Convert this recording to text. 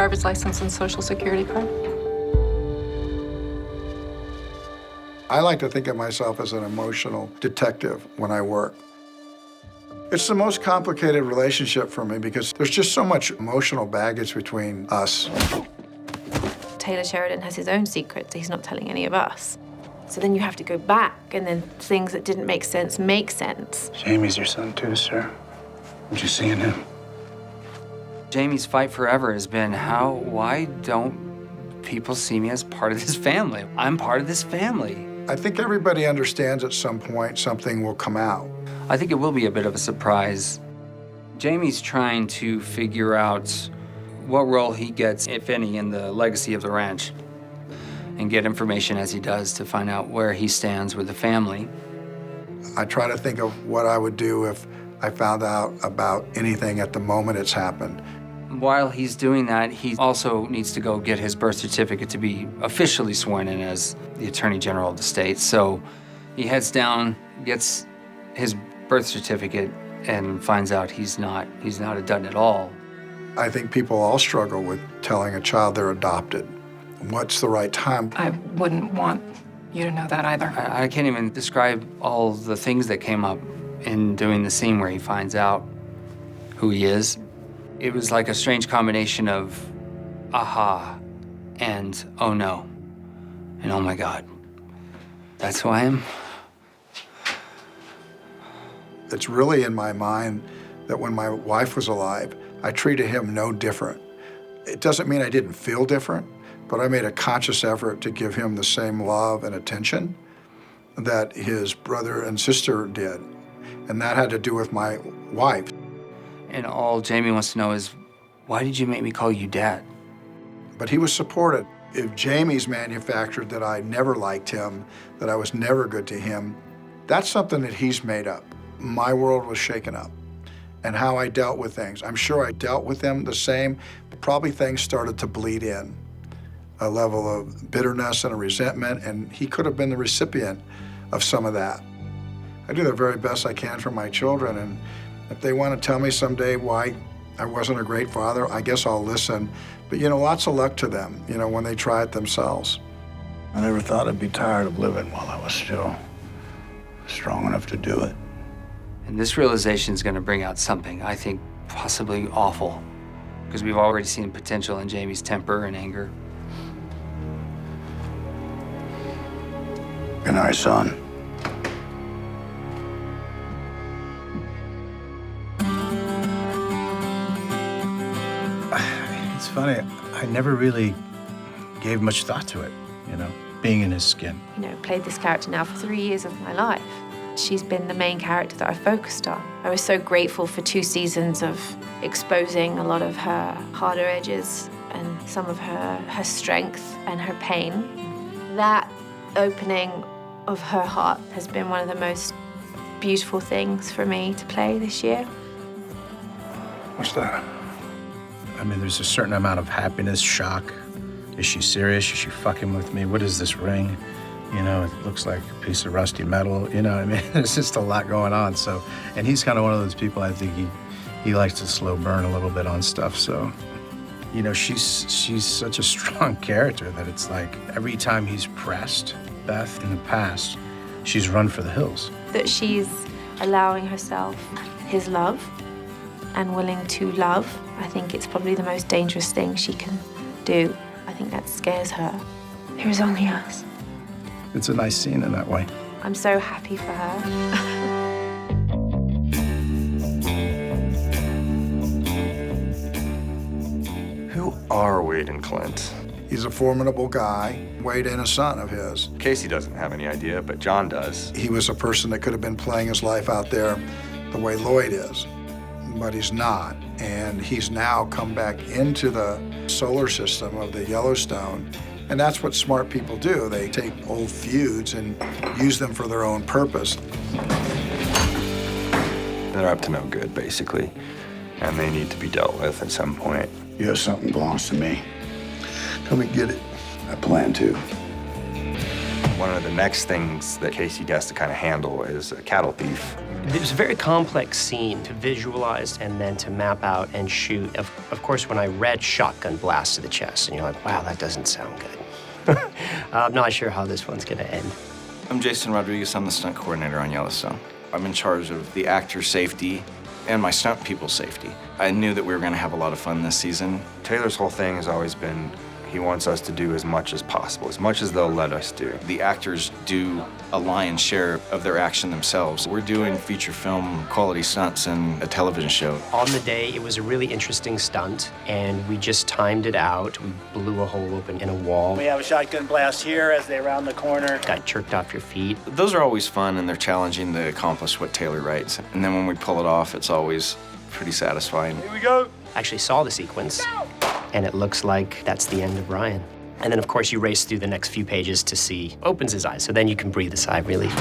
driver's license and social security card. I like to think of myself as an emotional detective when I work. It's the most complicated relationship for me because there's just so much emotional baggage between us. Taylor Sheridan has his own secrets that he's not telling any of us. So then you have to go back, and then things that didn't make sense make sense. Jamie's your son too, sir. Aren't you seeing him? Jamie's fight forever has been why don't people see me as part of this family? I'm part of this family. I think everybody understands at some point something will come out. I think it will be a bit of a surprise. Jamie's trying to figure out what role he gets, if any, in the legacy of the ranch, and get information as he does to find out where he stands with the family. I try to think of what I would do if I found out about anything at the moment it's happened. While he's doing that, he also needs to go get his birth certificate to be officially sworn in as the Attorney General of the state. So he heads down, gets his birth certificate, and finds out he's not a Dutton at all. I think people all struggle with telling a child they're adopted. What's the right time? I wouldn't want you to know that either. I can't even describe all the things that came up in doing the scene where he finds out who he is. It was like a strange combination of aha and oh no and oh my God. That's who I am. It's really in my mind that when my wife was alive, I treated him no different. It doesn't mean I didn't feel different, but I made a conscious effort to give him the same love and attention that his brother and sister did. And that had to do with my wife. And all Jamie wants to know is, why did you make me call you Dad? But he was supported. If Jamie's manufactured that I never liked him, that I was never good to him, that's something that he's made up. My world was shaken up. And how I dealt with things. I'm sure I dealt with them the same. Probably things started to bleed in. A level of bitterness and a resentment, and he could have been the recipient of some of that. I do the very best I can for my children, and if they want to tell me someday why I wasn't a great father, I guess I'll listen. But, lots of luck to them, when they try it themselves. I never thought I'd be tired of living while I was still strong enough to do it. And this realization is going to bring out something, I think, possibly awful, because we've already seen potential in Jamie's temper and anger. Good night, son. It's funny, I never really gave much thought to it, being in his skin. Played this character now for 3 years of my life. She's been the main character that I focused on. I was so grateful for 2 seasons of exposing a lot of her harder edges and some of her strength and her pain. That opening of her heart has been one of the most beautiful things for me to play this year. What's that? I mean, there's a certain amount of happiness, shock. Is she serious? Is she fucking with me? What is this ring? It looks like a piece of rusty metal. There's just a lot going on. So, and he's kind of one of those people, I think he likes to slow burn a little bit on stuff. So, she's such a strong character that it's like every time he's pressed Beth in the past, she's run for the hills. That she's allowing herself his love and willing to love. I think it's probably the most dangerous thing she can do. I think that scares her. There is only us. It's a nice scene in that way. I'm so happy for her. Who are Wade and Clint? He's a formidable guy. Wade ain't a son of his. Casey doesn't have any idea, but John does. He was a person that could have been playing his life out there the way Lloyd is, but he's not. And he's now come back into the solar system of the Yellowstone. And that's what smart people do. They take old feuds and use them for their own purpose. They're up to no good, basically, and they need to be dealt with at some point. You have something belongs to me. Come and get it. I plan to. One of the next things that Casey has to kind of handle is a cattle thief It was a very complex scene to visualize and then to map out and shoot. Of course, when I read shotgun blast to the chest, and you're like, wow, that doesn't sound good. I'm not sure how this one's gonna end. I'm Jason Rodriguez. I'm the stunt coordinator on Yellowstone. I'm in charge of the actor's safety and my stunt people's safety. I knew that we were gonna have a lot of fun this season. Taylor's whole thing has always been he wants us to do as much as possible, as much as they'll let us do. The actors do a lion's share of their action themselves. We're doing feature film quality stunts and a television show. On the day, it was a really interesting stunt, and we just timed it out. We blew a hole open in a wall. We have a shotgun blast here as they round the corner. Got jerked off your feet. Those are always fun and they're challenging to accomplish what Taylor writes. And then when we pull it off, it's always pretty satisfying. Here we go. I actually saw the sequence, and it looks like that's the end of Ryan. And then, of course, you race through the next few pages to see opens his eyes, so then you can breathe a sigh of relief.